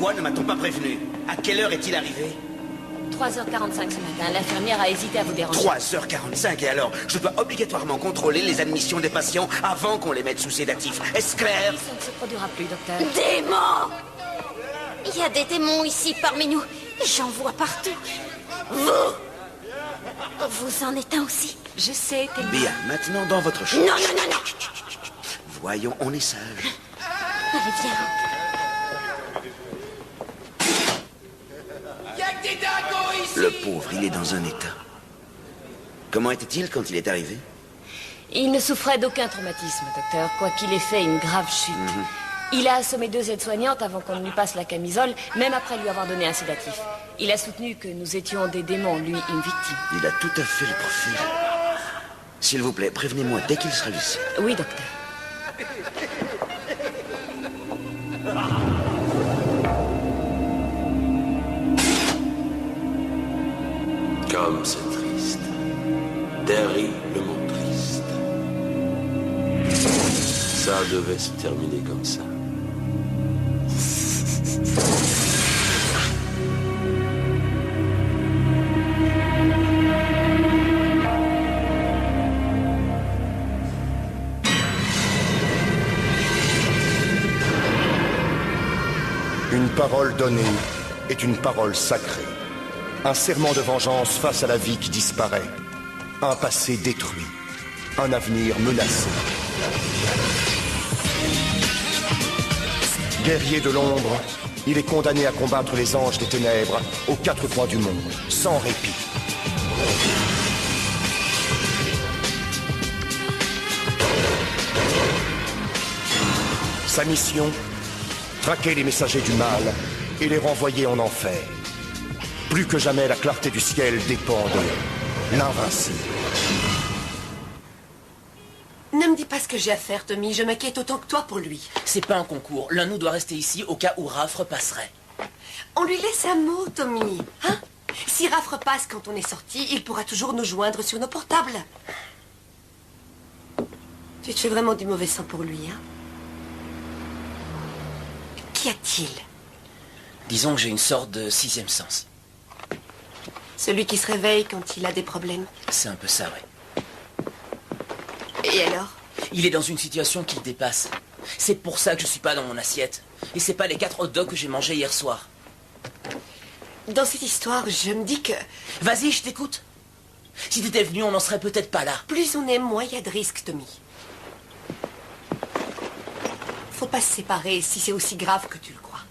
Pourquoi ne m'a-t-on pas prévenu? À quelle heure est-il arrivé? 3h45 ce matin. L'infirmière a hésité à vous déranger. 3h45, et alors? Je dois obligatoirement contrôler les admissions des patients avant qu'on les mette sous sédatif. Est-ce clair? Ça ne se produira plus, docteur. Démons! Il y a des démons ici parmi nous. J'en vois partout. Vous en êtes un aussi. Je sais, Thelma. Bien, maintenant dans votre chambre. Non, non, non, non. Voyons, on est sage. Allez, viens. Le pauvre, il est dans un état. Comment était-il quand il est arrivé? Il ne souffrait d'aucun traumatisme, docteur, quoiqu'il ait fait une grave chute. Il a assommé 2 aides-soignantes avant qu'on ne lui passe la camisole, même après lui avoir donné un sédatif. Il a soutenu que nous étions des démons, lui, une victime. Il a tout à fait le profil. S'il vous plaît, prévenez-moi dès qu'il sera lucide. Oui, docteur. Comme c'est triste. Terriblement triste. Ça devait se terminer comme ça. Une parole donnée est une parole sacrée. Un serment de vengeance face à la vie qui disparaît. Un passé détruit. Un avenir menacé. Guerrier de l'ombre, il est condamné à combattre les anges des ténèbres aux 4 coins du monde, sans répit. Sa mission, traquer les messagers du mal et les renvoyer en enfer. Plus que jamais, la clarté du ciel dépend de l'invincible. Ne me dis pas ce que j'ai à faire, Tommy. Je m'inquiète autant que toi pour lui. C'est pas un concours. L'un de nous doit rester ici au cas où Raph repasserait. On lui laisse un mot, Tommy. Hein? Si Raph repasse quand on est sorti, il pourra toujours nous joindre sur nos portables. Tu te fais vraiment du mauvais sang pour lui, hein? Qu'y a-t-il? Disons que j'ai une sorte de 6e sens. Celui qui se réveille quand il a des problèmes. C'est un peu ça, oui. Et alors? Il est dans une situation qui le dépasse. C'est pour ça que je suis pas dans mon assiette. Et c'est pas les 4 hot dogs que j'ai mangés hier soir. Dans cette histoire, je me dis que Vas-y, je t'écoute. Si t'étais venu, on n'en serait peut-être pas là. plus on aime, moins il y a de risques, Tommy. Faut pas se séparer si c'est aussi grave que tu le crois.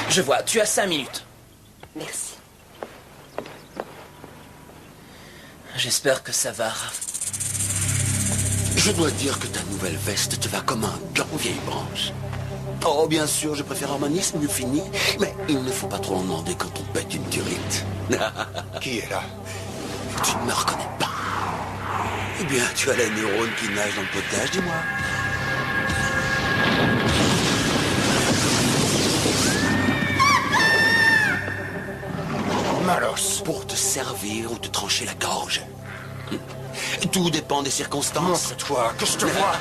Je vois, tu as 5 minutes. Merci. J'espère que ça va, Raph. Je dois dire que ta nouvelle veste te va comme un gant vieille branche. Oh, bien sûr, je préfère Armani, c'est mieux fini. Mais il ne faut pas trop en demander quand on pète une durite. Qui est là? Tu ne me reconnais pas. Eh bien, tu as la neurone qui nage dans le potage, dis-moi. Malos. Pour te servir ou te trancher la gorge. Tout dépend des circonstances. Montre-toi, que je te vois.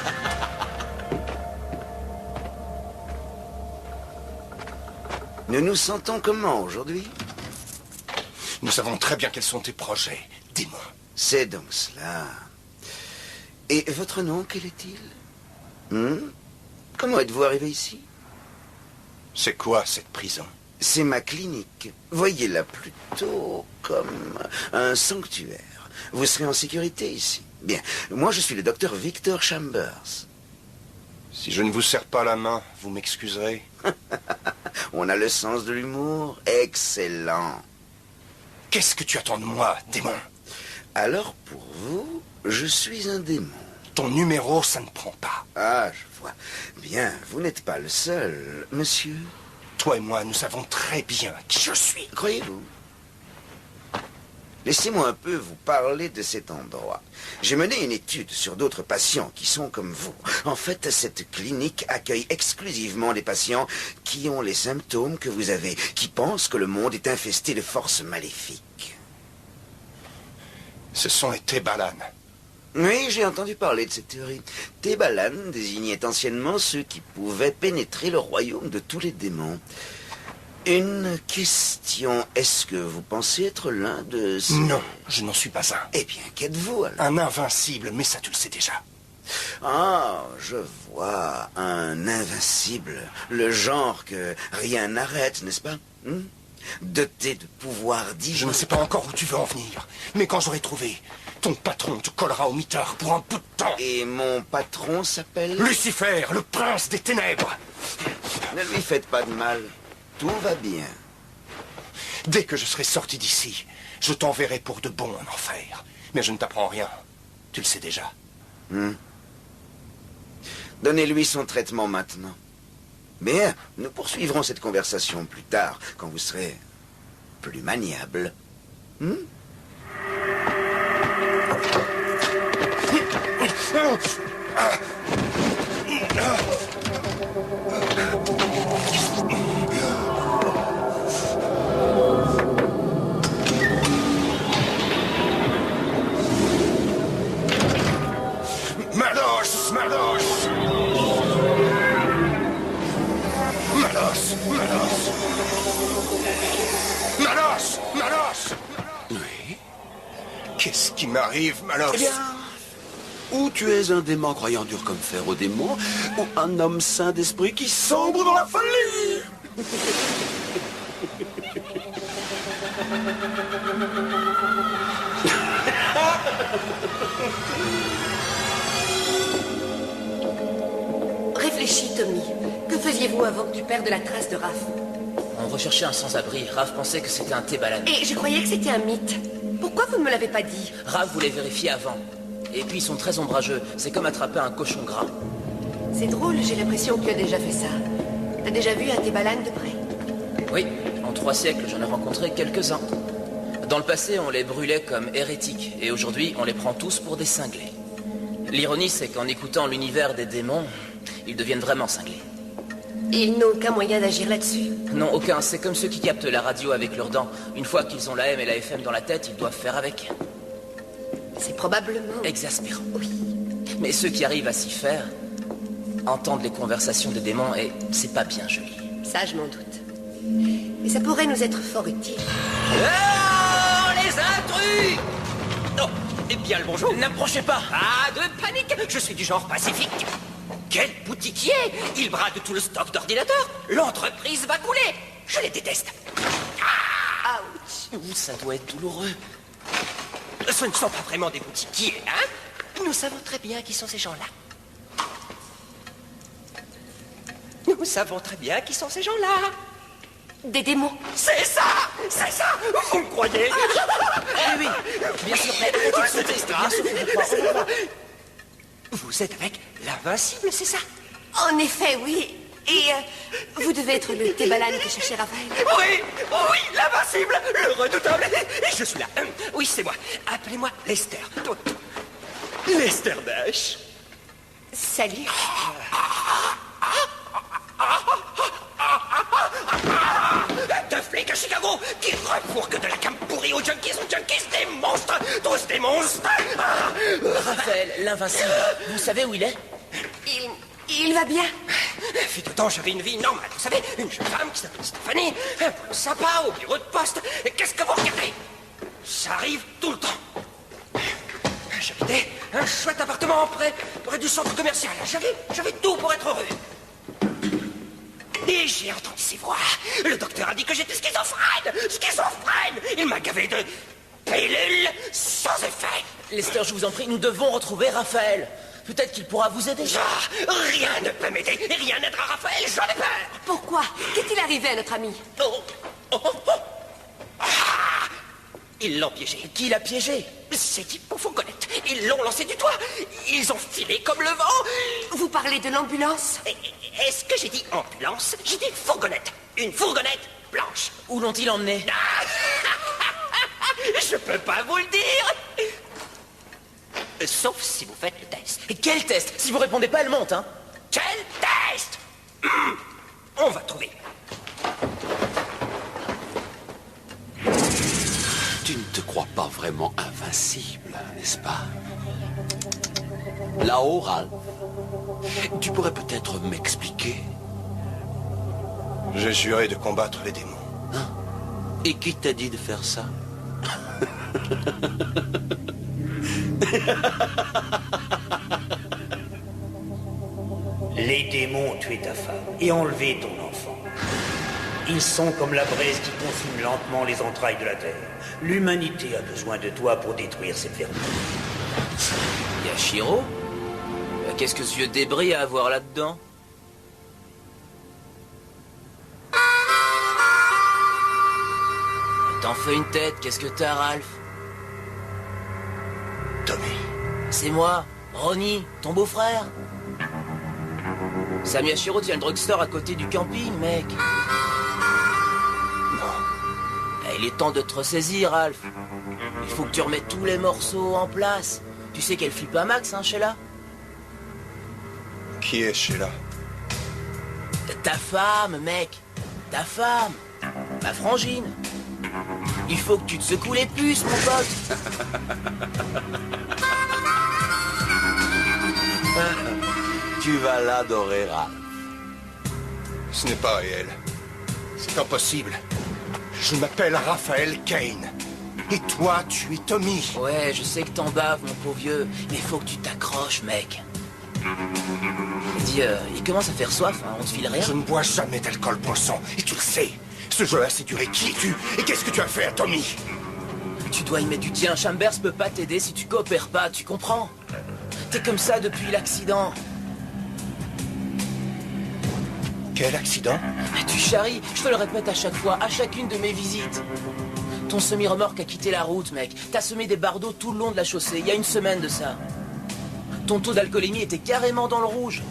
Nous nous sentons comment aujourd'hui? Nous savons très bien quels sont tes projets, démon. C'est donc cela. Et votre nom, quel est-il? Comment êtes-vous arrivé ici? C'est quoi cette prison? C'est ma clinique. Voyez-la plutôt comme un sanctuaire. Vous serez en sécurité ici. Bien. Moi, je suis le docteur Victor Chambers. Si je ne vous serre pas la main, vous m'excuserez. On a le sens de l'humour. Excellent. Qu'est-ce que tu attends de moi, démon? Alors, pour vous, je suis un démon. Ton numéro, ça ne prend pas. Ah, je vois. Bien, vous n'êtes pas le seul, monsieur. Toi et moi, nous savons très bien qui je suis. Croyez-vous? Laissez-moi un peu vous parler de cet endroit. J'ai mené une étude sur d'autres patients qui sont comme vous. En fait, cette clinique accueille exclusivement les patients qui ont les symptômes que vous avez, qui pensent que le monde est infesté de forces maléfiques. Ce sont les Tébalanes. Oui, j'ai entendu parler de cette théorie. Tebalan désignait anciennement ceux qui pouvaient pénétrer le royaume de tous les démons. Une question, est-ce que vous pensez être l'un de ces... Non, je n'en suis pas un. Eh bien, qu'êtes-vous alors? Un invincible, mais ça tu le sais déjà. Ah, je vois, un invincible. Le genre que rien n'arrête, n'est-ce pas? Doté de pouvoirs divins. Je ne sais pas encore où tu veux en venir, mais quand j'aurai trouvé, ton patron te collera au mitard pour un peu de temps. Et mon patron s'appelle... Lucifer, le prince des ténèbres. Ne lui faites pas de mal. Tout va bien. Dès que je serai sorti d'ici, je t'enverrai pour de bon en enfer. Mais je ne t'apprends rien. Tu le sais déjà. Donnez-lui son traitement maintenant. Mais nous poursuivrons cette conversation plus tard, quand vous serez plus maniable. Malos, Malos! Malos, Malos! Malos, Malos! Oui. Qu'est-ce qui m'arrive, Malos? Eh bien, ou tu es un démon croyant dur comme fer au démon, ou un homme sain d'esprit qui sombre dans la folie. Réfléchis, Tommy. Que faisiez-vous avant que tu perdes la trace de Raph? On recherchait un sans-abri. Raph pensait que c'était un Tebalan. Et je croyais que c'était un mythe. Pourquoi vous ne me l'avez pas dit? Raph voulait vérifier avant. Et puis ils sont très ombrageux. C'est comme attraper un cochon gras. C'est drôle, j'ai l'impression que tu as déjà fait ça. T'as déjà vu un Tebalan de près? Oui, en 3 siècles, j'en ai rencontré quelques-uns. Dans le passé, on les brûlait comme hérétiques. Et aujourd'hui, on les prend tous pour des cinglés. L'ironie, c'est qu'en écoutant l'univers des démons, ils deviennent vraiment cinglés. Ils n'ont aucun moyen d'agir là-dessus. Non, aucun. C'est comme ceux qui captent la radio avec leurs dents. Une fois qu'ils ont la M et la FM dans la tête, ils doivent faire avec. C'est probablement... Exaspérant. Oui. Mais ceux qui arrivent à s'y faire entendent les conversations des démons et c'est pas bien joli. Ça, je m'en doute. Et ça pourrait nous être fort utile. Oh, les intrus! Oh, et bien le bonjour. N'approchez pas! Pas de panique, je suis du genre pacifique. Quel boutiquier! Il brade tout le stock d'ordinateurs. L'entreprise va couler. Je les déteste. Ouch! Ouh, ça doit être douloureux. Ce ne sont pas vraiment des boutiquiers, hein? Nous savons très bien qui sont ces gens-là. Nous savons très bien qui sont ces gens-là. Des démons. C'est ça! C'est ça! Vous me croyez? Oui, oui, bien sûr, mais arrêtez de sauter, bien sûr, je crois. Vous êtes avec l'invincible, c'est ça? En effet, oui. Et vous devez être le Tebalan que cherchait Raphaël. Oui, oui, l'invincible, le redoutable. Et je suis là. Oui, c'est moi. Appelez-moi Lester. Lester Dash. Salut. Deux flics à Chicago qui refourquent de la cam pourrie aux junkies, des monstres, tous des monstres. Raphaël, l'invincible, vous savez où il est? Il va bien. Fut de temps, j'avais une vie normale, vous savez, une jeune femme qui s'appelle Stéphanie, un boulot sympa au bureau de poste. Et qu'est-ce que vous regardez? Ça arrive tout le temps. J'habitais un chouette appartement près du centre commercial. J'avais tout pour être heureux. Et j'ai entendu ces voix. Le docteur a dit que j'étais schizophrène. Schizophrène. Il m'a gavé de pilules sans effet. Lester, je vous en prie, nous devons retrouver Raphaël. Peut-être qu'il pourra vous aider. Rien ne peut m'aider. Et rien n'aidera Raphaël, j'en ai peur. Pourquoi? Qu'est-il arrivé à notre ami? Ils l'ont piégé. Qui l'a piégé? Ces types pour fourgonnette. Ils l'ont lancé du toit. Ils ont filé comme le vent. Vous parlez de l'ambulance? Est-ce que j'ai dit ambulance? J'ai dit fourgonnette. Une fourgonnette blanche. Où l'ont-ils emmené? Je peux pas vous le dire. Sauf si vous faites le test. Et quel test? Si vous répondez pas, elle monte, hein? Quel test? On va trouver. Tu ne te crois pas vraiment invincible, n'est-ce pas? Là-haut, Ralph. Tu pourrais peut-être m'expliquer? J'ai juré de combattre les démons. Hein? Et qui t'a dit de faire ça? Les démons ont tué ta femme et enlevé ton enfant. Ils sont comme la braise qui consume lentement les entrailles de la terre. L'humanité a besoin de toi pour détruire cette vermine. Yashiro? Qu'est-ce que ce vieux débris a à voir là-dedans? T'en fais une tête, qu'est-ce que t'as, Ralph? Tommy. C'est moi, Ronnie, ton beau-frère. Sam Yashiro tient le drugstore à côté du camping, mec. Non. Il est temps de te ressaisir, Ralph. Il faut que tu remettes tous les morceaux en place. Tu sais qu'elle flippe un max, hein, Sheila? Qui est Sheila? Ta femme, mec. Ta femme. Ma frangine. Il faut que tu te secoues les puces, mon pote. Tu vas l'adorer, Ralph. Ce n'est pas réel. C'est impossible. Je m'appelle Raphaël Kane. Et toi, tu es Tommy. Ouais, je sais que t'en baves, mon pauvre vieux. Mais faut que tu t'accroches, mec. Dis, il commence à faire soif, hein, on te file rien? Je ne bois jamais d'alcool pour le sang. Et tu le sais. Ce jeu a séduit qui es-tu? Et qu'est-ce que tu as fait à Tommy? Tu dois y mettre du tien. Chambers peut pas t'aider si tu coopères pas, tu comprends? T'es comme ça depuis l'accident. Quel accident? Mais tu charries, je te le répète à chaque fois, à chacune de mes visites. Ton semi-remorque a quitté la route, mec. T'as semé des bardeaux tout le long de la chaussée, il y a une semaine de ça. Ton taux d'alcoolémie était carrément dans le rouge.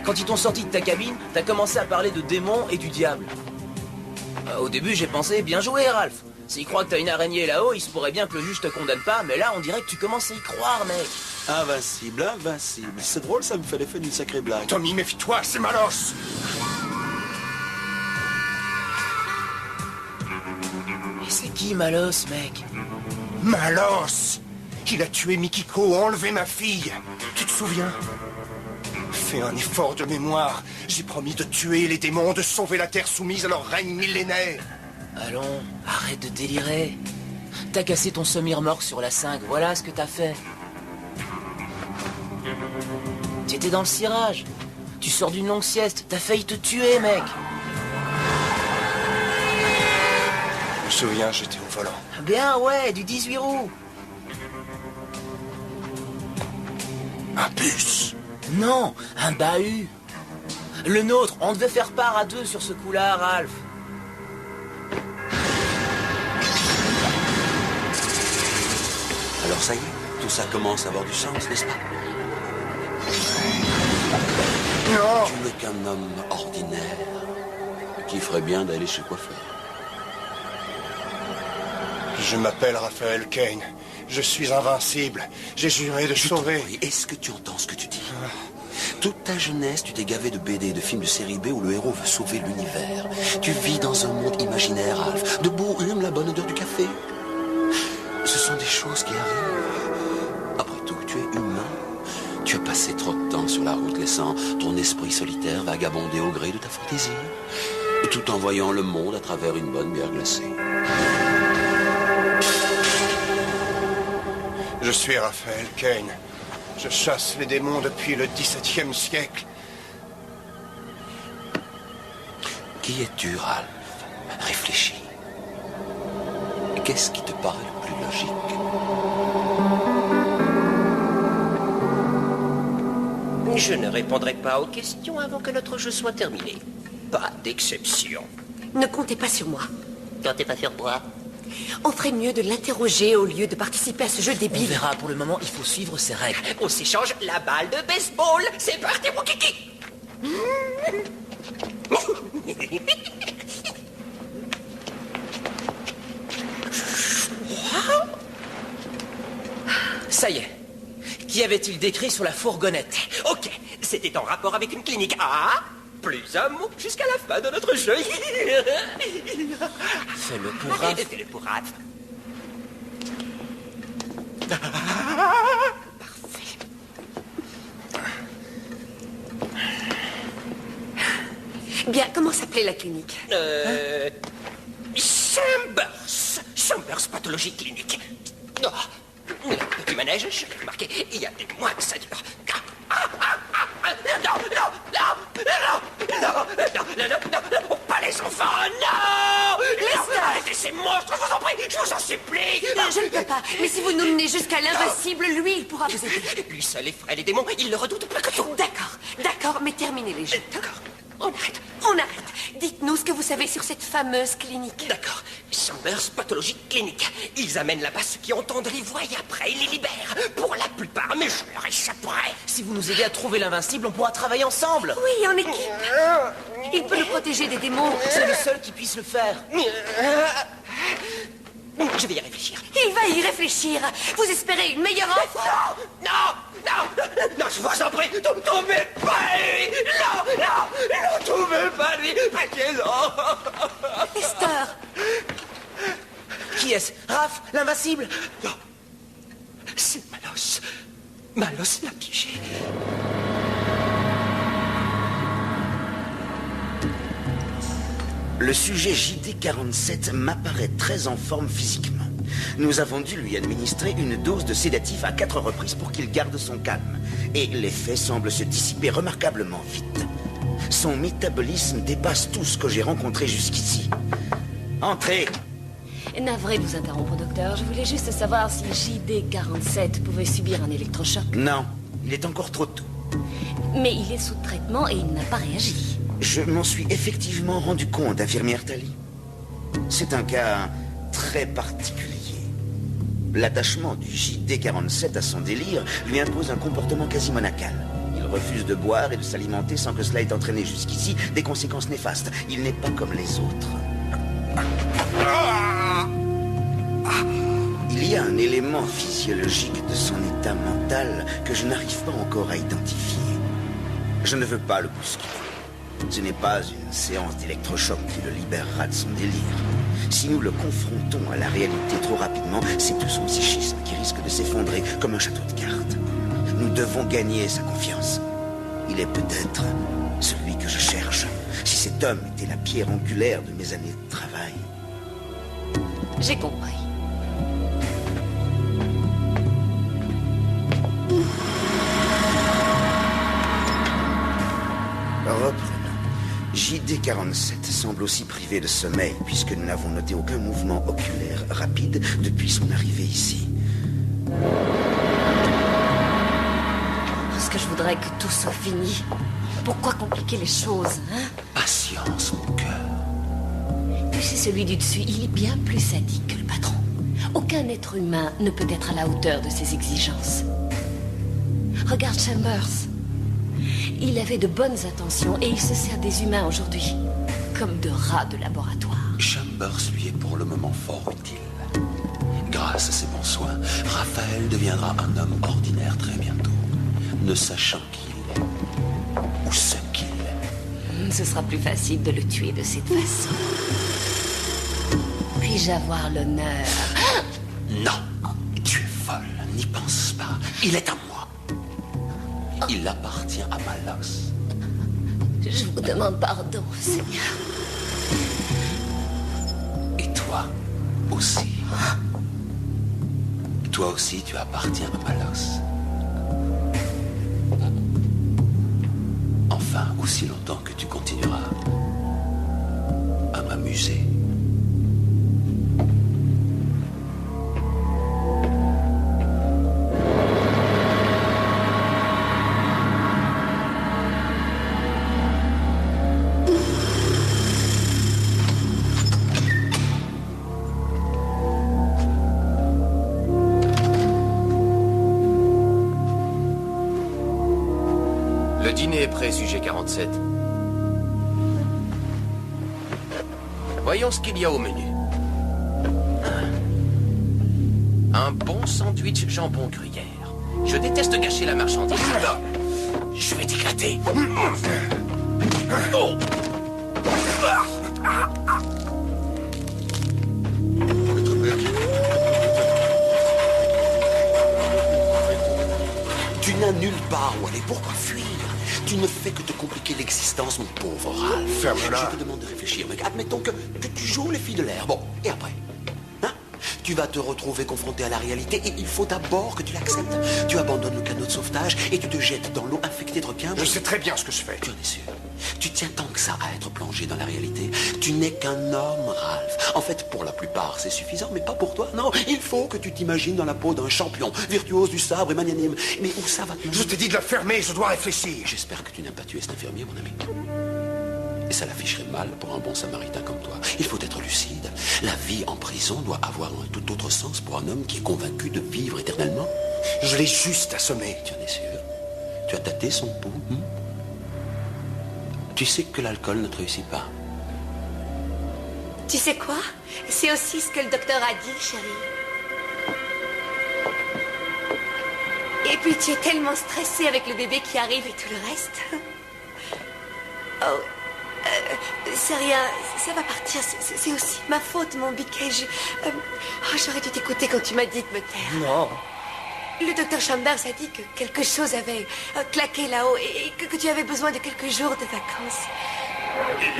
Quand ils t'ont sorti de ta cabine, t'as commencé à parler de démons et du diable. Au début, j'ai pensé, bien joué, Ralph. S'il croit que t'as une araignée là-haut, il se pourrait bien que le juge te condamne pas, mais là, on dirait que tu commences à y croire, mec. Invincible, invincible. C'est drôle, ça me fait l'effet d'une sacrée blague. Tommy, méfie-toi, c'est Malos. Et c'est qui, Malos, mec? Malos! Il a tué Mikiko, enlevé ma fille. Tu te souviens? Fais un effort de mémoire. J'ai promis de tuer les démons, de sauver la Terre soumise à leur règne millénaire. Allons, arrête de délirer. T'as cassé ton semi-remorque sur la 5, voilà ce que t'as fait. Tu étais dans le cirage. Tu sors d'une longue sieste, t'as failli te tuer, mec. Je me souviens, j'étais au volant. Bien, ouais, du 18 roues. Un bus. Non, un bahut. Le nôtre, on devait faire part à deux sur ce coup-là, Ralph. Alors ça y est, tout ça commence à avoir du sens, n'est-ce pas? Non! Tu n'es qu'un homme ordinaire qui ferait bien d'aller chez coiffeur. Je m'appelle Raphaël Kane. Je suis invincible. J'ai juré de sauver... Est-ce que tu entends ce que tu dis? Toute ta jeunesse, tu t'es gavé de BD et de films de série B où le héros veut sauver l'univers. Tu vis dans un monde imaginaire, Ralph. Debout, hume la bonne odeur du café. Ce sont des choses qui arrivent. Après tout, tu es humain. Tu as passé trop de temps sur la route, laissant ton esprit solitaire vagabonder au gré de ta fantaisie, tout en voyant le monde à travers une bonne bière glacée. Je suis Raphaël Kane. Je chasse les démons depuis le XVIIe siècle. Qui es-tu, Ralph? Réfléchis. Qu'est-ce qui te paraît le plus logique? Je ne répondrai pas aux questions avant que notre jeu soit terminé. Pas d'exception. Ne comptez pas sur moi. Comptez pas sur moi. On ferait mieux de l'interroger au lieu de participer à ce jeu On débile. verra, pour le moment, il faut suivre ses règles. On s'échange la balle de baseball. C'est parti, mon kiki. Ça y est. Qui avait-il décrit sur la fourgonnette? Ok, c'était en rapport avec une clinique. Ah, plus un mot jusqu'à la fin de notre jeu. Fais-le pour Raph. Fais-le pour Raph. Parfait. Bien, comment s'appelait la clinique? Chambers Pathologie Clinique. Oh, le petit manège, je l'ai remarqué, il y a des mois que ça dure. Non, pas les enfants, non! Arrêtez ces monstres, je vous en prie, je vous en supplie! Je ne peux pas, mais si vous nous menez jusqu'à l'invincible, lui, il pourra vous aider. Lui seul effraie les démons, il le redoute plus que tout. D'accord, mais terminez les jeux. D'accord, on arrête. On arrête. Dites-nous ce que vous savez sur cette fameuse clinique. D'accord. Chambers Pathologie Clinique. Ils amènent là-bas ceux qui entendent les voix et après ils les libèrent. Pour la plupart, mais je leur échapperai. Si vous nous aidez à trouver l'invincible, on pourra travailler ensemble. Oui, en équipe. Il peut nous protéger des démons. C'est le seul qui puisse le faire. Je vais y réfléchir. Il va y réfléchir. Vous espérez une meilleure offre? Non, je vous en prie, tombez pas lui. Non, tombez pas lui. Esther. Qui est-ce? Raph, l'invincible? Non, c'est Malos. Malos l'a piégé. Le sujet JD47 m'apparaît très en forme physiquement. Nous avons dû lui administrer une dose de sédatif à 4 reprises pour qu'il garde son calme. Et l'effet semble se dissiper remarquablement vite. Son métabolisme dépasse tout ce que j'ai rencontré jusqu'ici. Entrez! Navré de vous interrompre, docteur. Je voulais juste savoir si JD47 pouvait subir un électrochoc. Non, il est encore trop tôt. Mais il est sous traitement et il n'a pas réagi. Je m'en suis effectivement rendu compte, infirmière Tally. C'est un cas très particulier. L'attachement du JD47 à son délire lui impose un comportement quasi monacal. Il refuse de boire et de s'alimenter sans que cela ait entraîné jusqu'ici des conséquences néfastes. Il n'est pas comme les autres. Il y a un élément physiologique de son état mental que je n'arrive pas encore à identifier. Je ne veux pas le bousculer. Ce n'est pas une séance d'électrochoc qui le libérera de son délire. Si nous le confrontons à la réalité trop rapidement, c'est tout son psychisme qui risque de s'effondrer comme un château de cartes. Nous devons gagner sa confiance. Il est peut-être celui que je cherche. Si cet homme était la pierre angulaire de mes années de travail. J'ai compris. Reprenons. JD47 semble aussi privé de sommeil puisque nous n'avons noté aucun mouvement oculaire rapide depuis son arrivée ici. Parce que je voudrais que tout soit fini. Pourquoi compliquer les choses, hein? Patience, mon cœur. Tu sais, celui du dessus, il est bien plus sadique que le patron. Aucun être humain ne peut être à la hauteur de ses exigences. Regarde Chambers. Il avait de bonnes intentions et il se sert des humains aujourd'hui. Comme de rats de laboratoire. Chambers lui est pour le moment fort utile. Grâce à ses bons soins, Raphaël deviendra un homme ordinaire très bientôt. Ne sachant qui il est. Ou ce qu'il est. Ce sera plus facile de le tuer de cette façon. Puis-je avoir l'honneur? Non, tu es folle, n'y pense pas. Il est à moi. Il appartient à Malos. Je vous demande pardon, Seigneur. Et toi aussi. Toi aussi, tu appartiens à Malos. Enfin, aussi longtemps que tu continueras à m'amuser. Le dîner est prêt, sujet 47. Voyons ce qu'il y a au menu. Un bon sandwich jambon gruyère. Je déteste gâcher la marchandise. Je vais t'éclater. Oh. Tu n'as nulle part où aller. Pourquoi fuir? Tu ne fais que te compliquer l'existence, mon pauvre Ralph. Ferme-la. Je te demande de réfléchir, mec. Admettons que tu joues les filles de l'air. Bon, et après? Tu vas te retrouver confronté à la réalité et il faut d'abord que tu l'acceptes. Tu abandonnes le canot de sauvetage et tu te jettes dans l'eau infectée de requins. Je sais très bien ce que je fais. Tu en es sûr? Tu tiens tant que ça à être plongé dans la réalité. Tu n'es qu'un homme, Ralph. En fait, pour la plupart, c'est suffisant, mais pas pour toi. Non, il faut que tu t'imagines dans la peau d'un champion, virtuose du sabre et magnanime. Mais où ça va te mener? Je t'ai dit de la fermer, je dois réfléchir. J'espère que tu n'aimes pas tuer cet infirmier, mon ami. Et ça l'afficherait mal pour un bon samaritain comme toi. Il faut être lucide. La vie en prison doit avoir un tout autre sens pour un homme qui est convaincu de vivre éternellement. Je l'ai juste assommé. Tu en es sûr? Tu as tâté son pouls, Tu sais que l'alcool ne te réussit pas. Tu sais quoi? C'est aussi ce que le docteur a dit, chérie. Et puis tu es tellement stressée avec le bébé qui arrive et tout le reste. Oh, c'est rien, ça va partir. C'est aussi ma faute, mon biquet. J'aurais dû t'écouter quand tu m'as dit de me taire. Non. Le docteur Chambers a dit que quelque chose avait claqué là-haut et que tu avais besoin de quelques jours de vacances.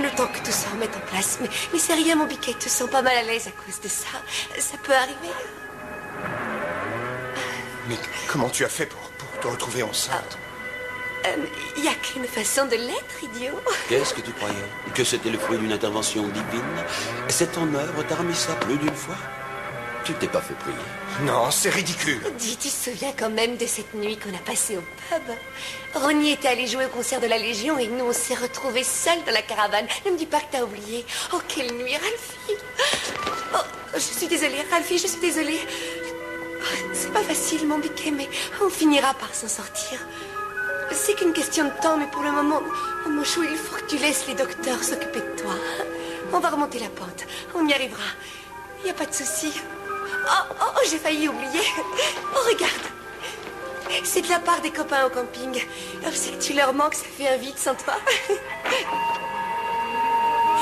Le temps que tout se remette en place. Mais c'est rien, mon biquet. Tu te sens pas mal à l'aise à cause de ça. Ça peut arriver. Mais comment tu as fait pour te retrouver enceinte? Il n'y a qu'une façon de l'être, idiot. Qu'est-ce que tu croyais? Que c'était le fruit d'une intervention divine? C'est ton œuvre, t'as remis ça plus d'une fois? Tu t'es pas fait prier. Non, c'est ridicule. Dis, tu te souviens quand même de cette nuit qu'on a passée au pub? Ronnie était allé jouer au concert de la Légion et nous, on s'est retrouvés seuls dans la caravane. Ne me dis pas que t'as oublié. Oh, quelle nuit, Ralphie. Oh, je suis désolée, Ralphie, je suis désolée. Oh, c'est pas facile, mon biquet, mais on finira par s'en sortir. C'est qu'une question de temps, mais pour le moment, oh, mon chou, il faut que tu laisses les docteurs s'occuper de toi. On va remonter la pente. On y arrivera. Il n'y a pas de souci. Oh, j'ai failli oublier. Oh, regarde. C'est de la part des copains au camping. Oh, c'est que tu leur manques, ça fait un vide sans toi.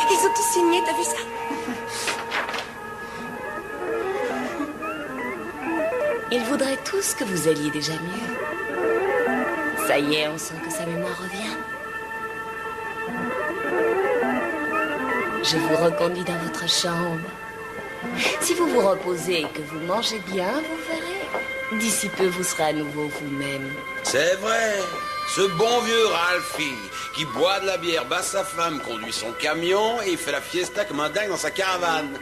Ils ont tous signé, t'as vu ça? Ils voudraient tous que vous alliez déjà mieux. Ça y est, on sent que sa mémoire revient. Je vous reconduis dans votre chambre. Si vous vous reposez et que vous mangez bien, vous verrez. D'ici peu, vous serez à nouveau vous-même. C'est vrai. Ce bon vieux Ralphie qui boit de la bière, bat sa femme, conduit son camion et il fait la fiesta comme un dingue dans sa caravane.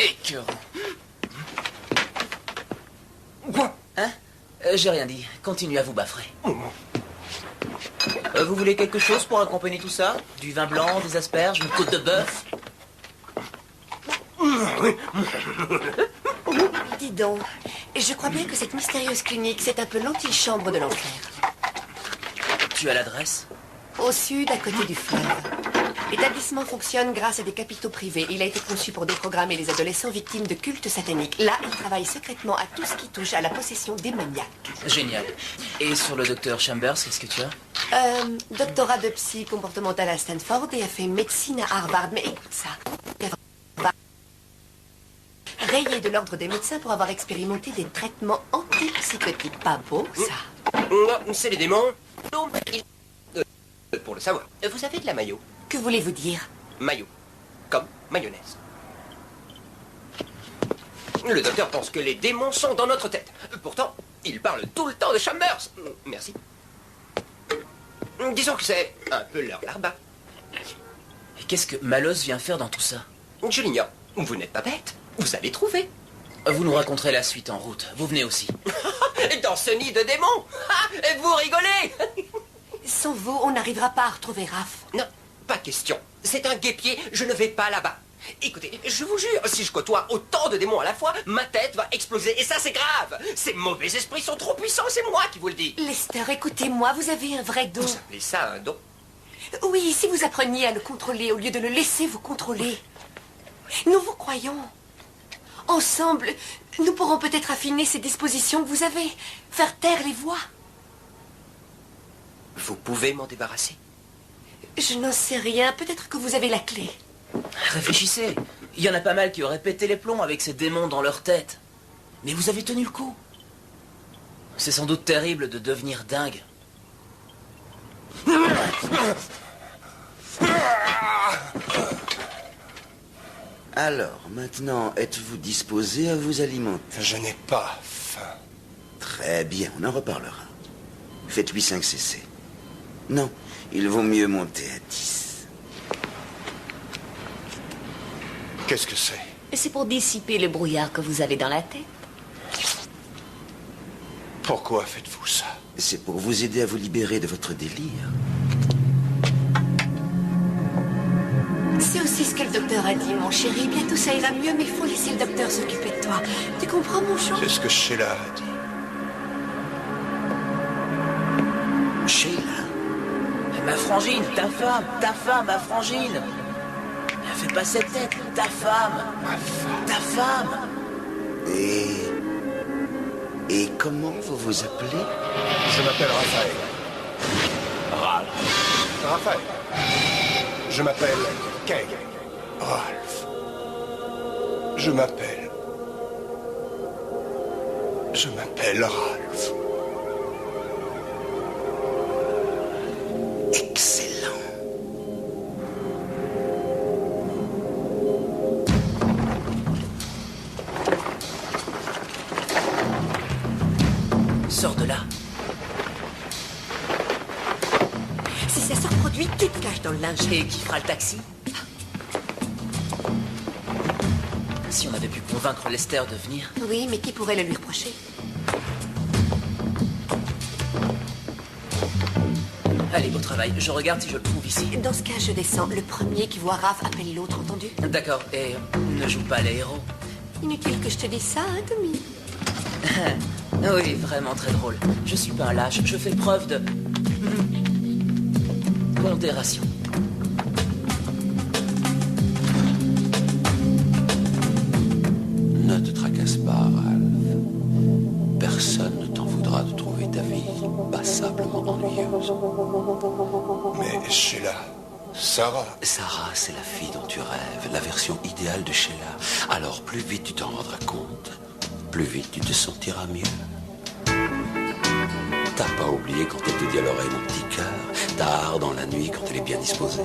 Écœurant. Quoi? Hein? J'ai rien dit. Continuez à vous baffrer. Vous voulez quelque chose pour accompagner tout ça? Du vin blanc, des asperges, une côte de bœuf? Dis donc, je crois bien que cette mystérieuse clinique, c'est un peu l'antichambre de l'enfer. Tu as l'adresse? Au sud, à côté du fleuve. L'établissement fonctionne grâce à des capitaux privés. Il a été conçu pour déprogrammer les adolescents victimes de cultes sataniques. Là, il travaille secrètement à tout ce qui touche à la possession démoniaque. Génial. Et sur le docteur Chambers, qu'est-ce que tu as? Doctorat de psy comportemental à Stanford et a fait médecine à Harvard. Mais écoute ça. Rayé de l'ordre des médecins pour avoir expérimenté des traitements antipsychotiques. Pas beau, ça? Non, c'est les démons. Non, pour le savoir, vous avez de la mayo. Que voulez-vous dire? Mayo. Comme mayonnaise. Le docteur pense que les démons sont dans notre tête. Pourtant, il parle tout le temps de Chambers. Merci. Disons que c'est un peu leur larba. Et qu'est-ce que Malos vient faire dans tout ça? Je l'ignore. Vous n'êtes pas bête. Vous allez trouver. Vous nous raconterez la suite en route. Vous venez aussi. Dans ce nid de démons. Vous rigolez. Sans vous, on n'arrivera pas à retrouver Raph. Non, pas question. C'est un guêpier, je ne vais pas là-bas. Écoutez, je vous jure, si je côtoie autant de démons à la fois, ma tête va exploser. Et ça, c'est grave. Ces mauvais esprits sont trop puissants, c'est moi qui vous le dis. Lester, écoutez-moi, vous avez un vrai don. Vous appelez ça un don? Oui, si vous appreniez à le contrôler au lieu de le laisser vous contrôler. Nous vous croyons. Ensemble, nous pourrons peut-être affiner ces dispositions que vous avez. Faire taire les voix. Vous pouvez m'en débarrasser? Je n'en sais rien. Peut-être que vous avez la clé. Réfléchissez. Il y en a pas mal qui auraient pété les plombs avec ces démons dans leur tête. Mais vous avez tenu le coup. C'est sans doute terrible de devenir dingue. Alors, maintenant, êtes-vous disposé à vous alimenter? Je n'ai pas faim. Très bien, on en reparlera. Faites 8,5 cc. Non, il vaut mieux monter à 10. Qu'est-ce que c'est? C'est pour dissiper le brouillard que vous avez dans la tête. Pourquoi faites-vous ça? C'est pour vous aider à vous libérer de votre délire. C'est aussi ce que le docteur a dit, mon chéri. Bientôt ça ira mieux, mais il faut laisser le docteur s'occuper de toi. Tu comprends, mon chant? C'est ce que Sheila a dit. Sheila? Ma frangine, ta femme, ma frangine. Fais pas cette tête, ta femme. Ta femme. Et comment vous vous appelez? Je m'appelle Raphaël. Raphaël. Je m'appelle Kay. Ralph. Je m'appelle Ralph. Excellent. Sors de là. Si ça se reproduit, tu te caches dans le linge. Et qui fera le taxi? Si on avait pu convaincre Lester de venir. Oui, mais qui pourrait le lui reprocher? Allez, au travail. Je regarde si je le trouve ici. Dans ce cas, je descends. Le premier qui voit Raph appelle l'autre, entendu? D'accord. Et ne joue pas les héros. Inutile que je te dise ça, hein, Tommy? Oui, vraiment très drôle. Je suis pas un lâche. Je fais preuve de... pondération. Ne te tracasse pas, Ralph. Personne ne t'en voudra de trouver ta vie passablement ennuyeuse. Mais Sheila, Sarah... Sarah, c'est la fille dont tu rêves, la version idéale de Sheila. Alors plus vite tu t'en rendras compte, plus vite tu te sentiras mieux. T'as pas oublié quand elle te dit à l'oreille, mon petit cœur, tard dans la nuit quand elle est bien disposée.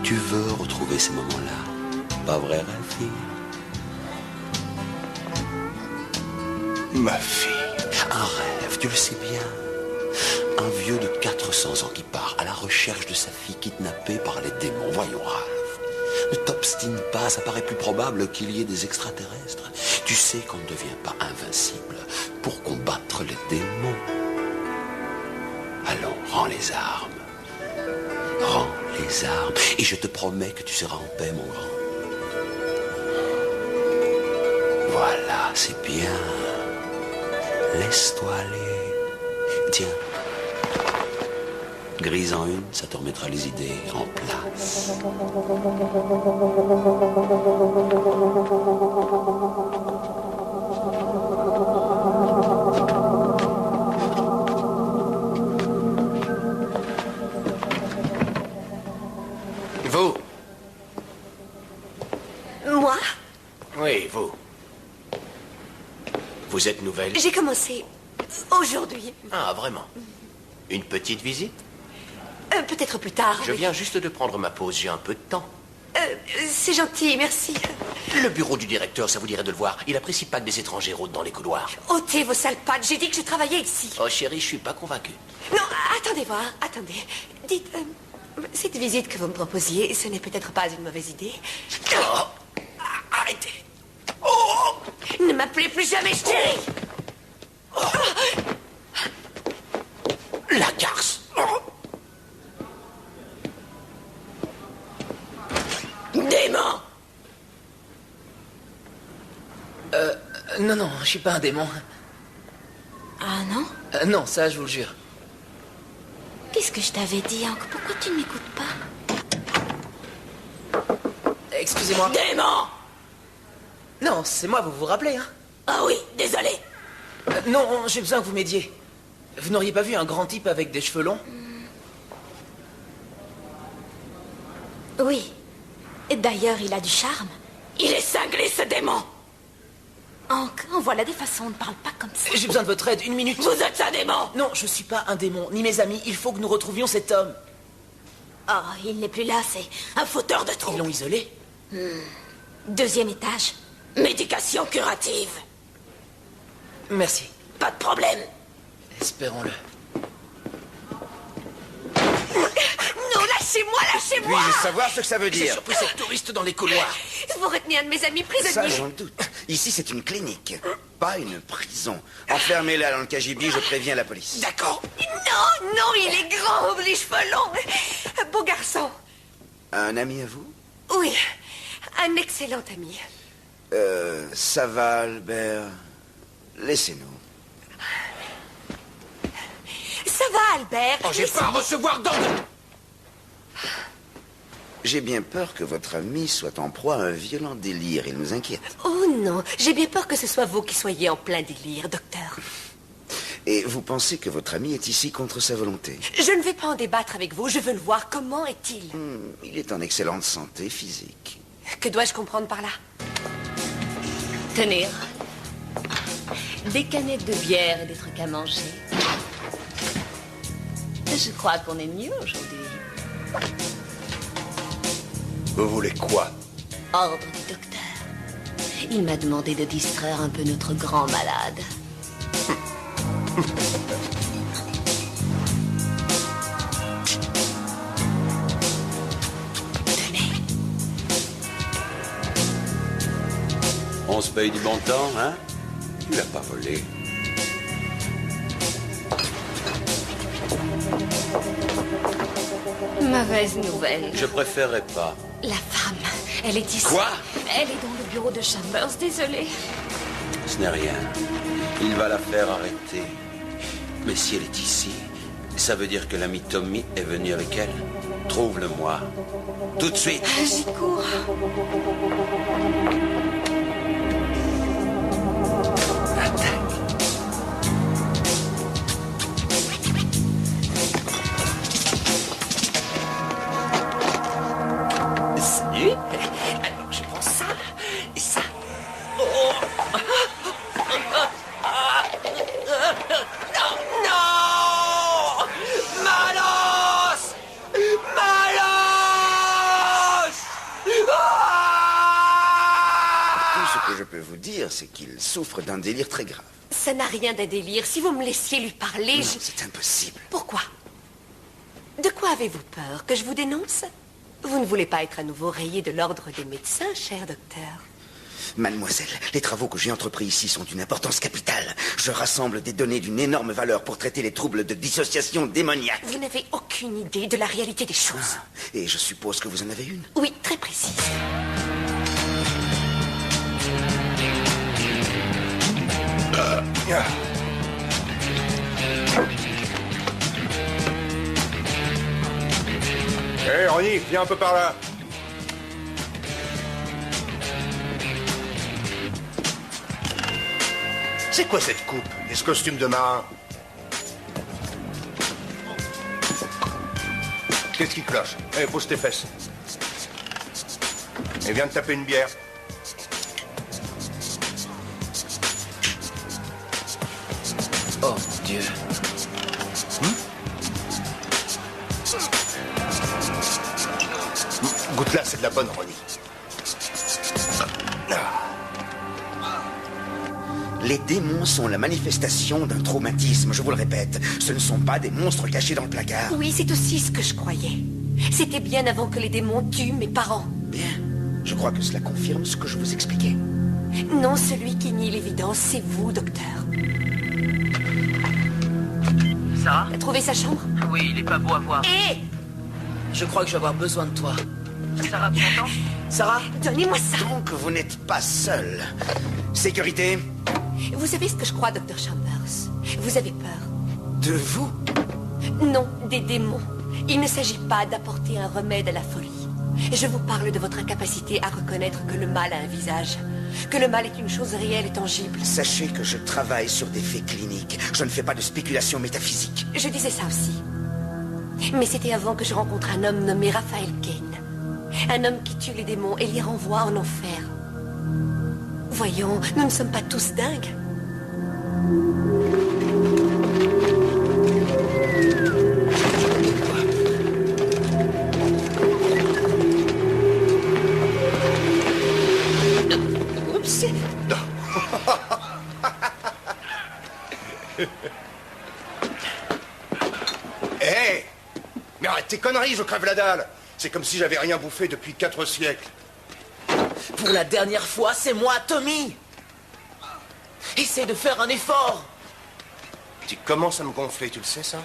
Tu veux retrouver ces moments-là, pas vrai, Ralphie? Ma fille. Un rêve, tu le sais bien. Un vieux de 400 ans qui part à la recherche de sa fille kidnappée par les démons. Voyons, Ralph, ne t'obstine pas, ça paraît plus probable qu'il y ait des extraterrestres. Tu sais qu'on ne devient pas invincible pour combattre les démons. Allons, rends les armes. Rends les armes, et je te promets que tu seras en paix, mon grand. Voilà, c'est bien. Laisse-toi aller. Tiens. Grise en une, ça te remettra les idées en place. Vous? Moi? Oui, vous. Vous êtes nouvelle? J'ai commencé aujourd'hui. Ah, vraiment? Une petite visite? Peut-être plus tard. Je oui. viens juste de prendre ma pause, j'ai un peu de temps. C'est gentil, merci. Le bureau du directeur, ça vous dirait de le voir. Il apprécie pas que des étrangers rôdent dans les couloirs. Ôtez vos sales pattes, j'ai dit que je travaillais ici. Oh chérie, je suis pas convaincu. Non, attendez voir, attendez. Dites, cette visite que vous me proposiez, ce n'est peut-être pas une mauvaise idée. Oh, arrêtez. Oh, Ne m'appelez plus jamais chérie. la garce. Démon. Non, je suis pas un démon. Ah non? Non, ça, je vous le jure. Qu'est-ce que je t'avais dit, Hank? Pourquoi tu ne m'écoutes pas? excusez-moi. Démon! Non, c'est moi, vous vous rappelez, hein? Ah oui, désolé. Non, j'ai besoin que vous m'aidiez. Vous n'auriez pas vu un grand type avec des cheveux longs? Oui. D'ailleurs, il a du charme. Il est cinglé, ce démon! Hank, voilà des façons, on ne parle pas comme ça. J'ai besoin de votre aide, 1 minute. Vous êtes un démon! Non, je suis pas un démon, ni mes amis. Il faut que nous retrouvions cet homme. Oh, il n'est plus là, c'est un fauteur de troubles. Ils l'ont isolé? 2e étage. Médication curative. Merci. Pas de problème. Espérons-le. Non, lâchez-moi, lâchez-moi! Puis-je savoir ce que ça veut J'ai dire? surpris cette touriste dans les couloirs. Vous retenez un de mes amis prisonniers. Ça, j'en doute. Ici, c'est une clinique, pas une prison. Enfermez-la dans le KGB, je préviens la police. D'accord. Non, non, il est grand, les cheveux longs. Un beau garçon. Un ami à vous? Oui, un excellent ami. Ça va, Albert. Laissez-nous. Ça va, Albert? Oh, j'ai pas à recevoir d'ordre. J'ai bien peur que votre ami soit en proie à un violent délire. Il nous inquiète. Oh non, j'ai bien peur que ce soit vous qui soyez en plein délire, docteur. Et vous pensez que votre ami est ici contre sa volonté? Je ne vais pas en débattre avec vous, je veux le voir. Comment est-il? Il est en excellente santé physique. Que dois-je comprendre par là? Tenez. Des canettes de bière et des trucs à manger. Je crois qu'on est mieux aujourd'hui. Vous voulez quoi? Ordre du docteur. Il m'a demandé de distraire un peu notre grand malade. Tenez. On se paye du bon temps, hein? Tu l'as pas volé. Mauvaise nouvelle. Je préférerais pas. La femme, elle est ici. Quoi? Elle est dans le bureau de Chambers, désolée. Ce n'est rien. Il va la faire arrêter. Mais si elle est ici, ça veut dire que l'ami Tommy est venu avec elle. Trouve-le-moi. Tout de suite. J'y cours. Salut. Alors, je prends ça et ça. Oh. Non, non! Malos! Malos! Tout ce que je peux vous dire, c'est qu'il souffre d'un délire très grave. Ça n'a rien d'un délire. Si vous me laissiez lui parler, Non, c'est impossible. Pourquoi? De quoi avez-vous peur? Que je vous dénonce? Vous ne voulez pas être à nouveau rayé de l'ordre des médecins, cher docteur? Mademoiselle, les travaux que j'ai entrepris ici sont d'une importance capitale. Je rassemble des données d'une énorme valeur pour traiter les troubles de dissociation démoniaque. Vous n'avez aucune idée de la réalité des choses. Et je suppose que vous en avez une? Oui, très précise. Hé, Ronnie, viens un peu par là. C'est quoi cette coupe et ce costume de marin? Qu'est-ce qui cloche? Hé, pose tes fesses. Et viens de taper une bière. Oh, Dieu. Goûte-là, c'est de la bonne, Ronnie. Les démons sont la manifestation d'un traumatisme, je vous le répète. Ce ne sont pas des monstres cachés dans le placard. Oui, c'est aussi ce que je croyais. C'était bien avant que les démons tuent mes parents. Bien. Je crois que cela confirme ce que je vous expliquais. Non, celui qui nie l'évidence, c'est vous, docteur. Sarah? T'as trouvé sa chambre? Oui, il est pas beau à voir. Hé! Je crois que je vais avoir besoin de toi. Sarah, tu m'entends? Sarah? Donnez-moi ça! Donc, vous n'êtes pas seul. Sécurité? Vous savez ce que je crois, docteur Chambers? Vous avez peur. De vous? Non, des démons. Il ne s'agit pas d'apporter un remède à la folie. Je vous parle de votre incapacité à reconnaître que le mal a un visage. Que le mal est une chose réelle et tangible. Sachez que je travaille sur des faits cliniques. Je ne fais pas de spéculation métaphysique. Je disais ça aussi. Mais c'était avant que je rencontre un homme nommé Raphael Kane. Un homme qui tue les démons et les renvoie en enfer. Voyons, nous ne sommes pas tous dingues. Oups. Hé! Mais arrête tes conneries, je crève la dalle. C'est comme si j'avais rien bouffé depuis 4 siècles. Pour la dernière fois, c'est moi, Tommy. Essaie de faire un effort. Tu commences à me gonfler, tu le sais ça?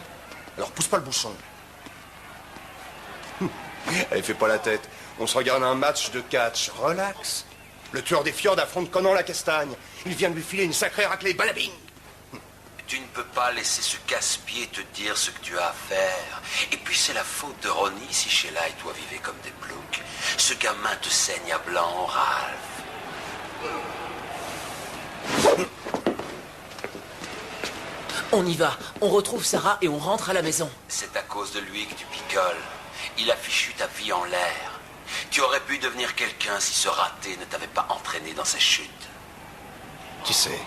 Alors pousse pas le bouchon. Allez, fais pas la tête. On se regarde un match de catch. Relax. Le tueur des fjords affronte Conan la Castagne. Il vient de lui filer une sacrée raclée. Balabing! Tu ne peux pas laisser ce casse-pied te dire ce que tu as à faire. Et puis c'est la faute de Ronnie si Sheila et toi vivez comme des ploucs. Ce gamin te saigne à blanc, Ralph. On y va. On retrouve Sarah et on rentre à la maison. C'est à cause de lui que tu picoles. Il a fichu ta vie en l'air. Tu aurais pu devenir quelqu'un si ce raté ne t'avait pas entraîné dans sa chute. Tu sais,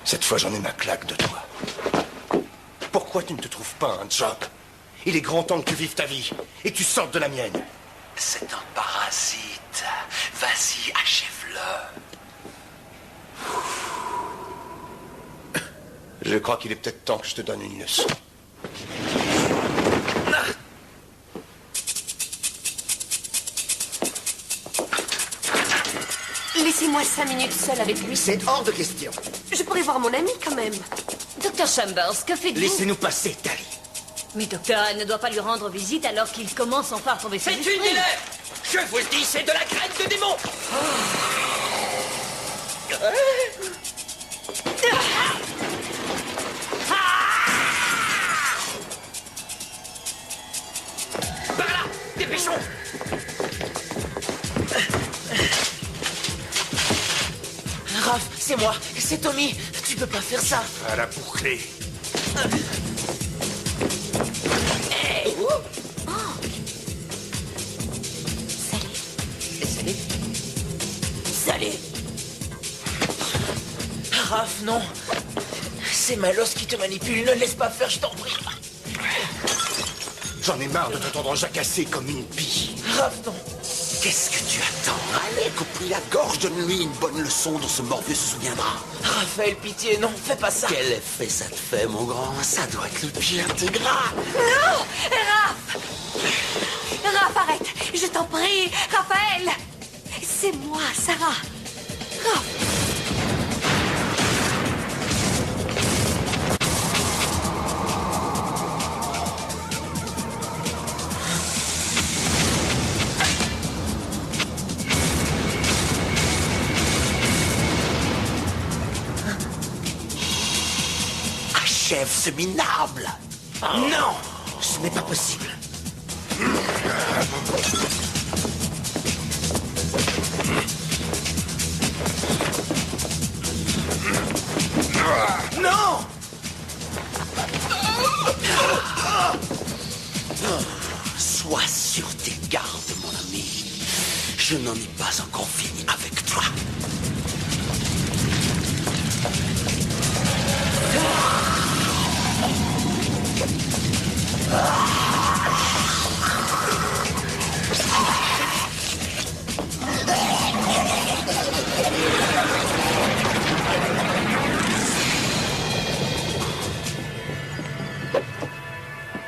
cette fois j'en ai ma claque de toi. Pourquoi tu ne te trouves pas un job? Il est grand temps que tu vives ta vie et tu sortes de la mienne. C'est un parasite. Vas-y, achève-le. Je crois qu'il est peut-être temps que je te donne une leçon. Laissez-moi 5 minutes seule avec lui. C'est hors de question. Je pourrais voir mon ami quand même. Docteur Chambers, que faites-vous? Laissez-nous passer, Tali. Mais docteur, elle ne doit pas lui rendre visite alors qu'il commence enfin à tomber sur C'est l'esprit. une délai. Je vous le dis, c'est de la graine de démon. Par là, dépêchons. Raph, c'est moi. C'est Tommy. Tu peux pas faire ça. À la bouclée. Hey. Salut. Salut. Raph, non. C'est Malos qui te manipule. Ne laisse pas faire, je t'en prie. J'en ai marre de t'entendre jacasser comme une pie. Raph, non. Qu'est-ce que tu attends? Allez, coupe-lui la gorge, donne-lui une bonne leçon dont ce morveux se souviendra. Raphaël, pitié, non, fais pas ça. Quel effet ça te fait, mon grand? Ça doit être le pire intégral. Non! Raph! Raph, arrête! Je t'en prie! Raphaël! C'est moi, Sarah! Raph! Achève ce minable. Non, ce n'est pas possible. Non! Sois sur tes gardes, mon ami. Je n'en ai pas encore fini avec toi.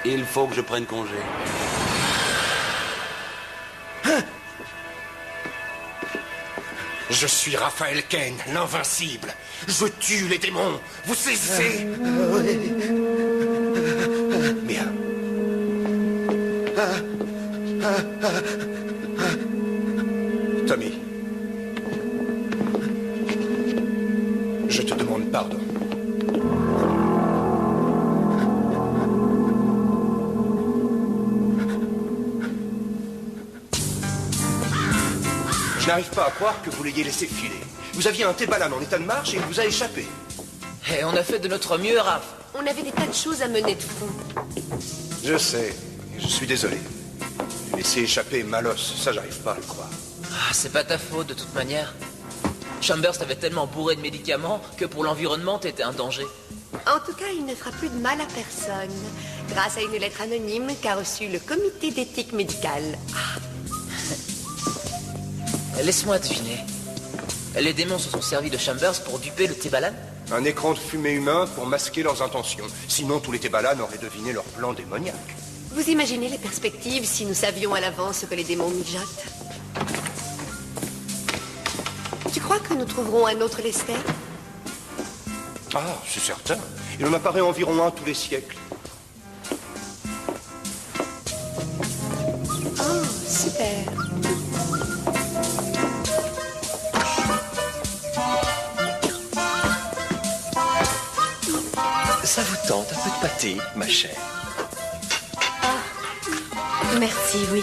Il faut que je prenne congé. Je suis Raphael Kane, l'invincible. Je tue les démons. Vous saisissez? Bien. Tommy. Je te demande pardon. Je n'arrive pas à croire que vous l'ayez laissé filer. Vous aviez un T-Balan en état de marche et il vous a échappé. Et on a fait de notre mieux, Raph. On avait des tas de choses à mener de front. Je sais, et je suis désolé. Laisser échapper Malos, ça j'arrive pas à le croire. Ah, c'est pas ta faute, de toute manière. Chambers t'avait tellement bourré de médicaments que pour l'environnement, t'étais un danger. En tout cas, il ne fera plus de mal à personne. Grâce à une lettre anonyme qu'a reçue le comité d'éthique médicale. Laisse-moi deviner. Les démons se sont servis de Chambers pour duper le T-Balan? Un écran de fumée humain pour masquer leurs intentions. Sinon, tous les T-Balan auraient deviné leur plan démoniaque. Vous imaginez les perspectives si nous savions à l'avance ce que les démons mijotent? Tu crois que nous trouverons un autre Lester? Ah, c'est certain. Il en apparaît environ un tous les siècles. Oh, super. Ça vous tente un peu de pâté, ma chère? Merci, oui.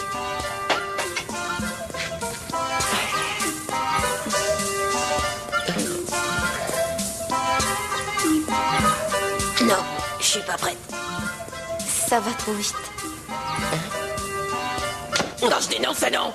Non, je suis pas prête. Ça va trop vite. Non, je dénonce, non.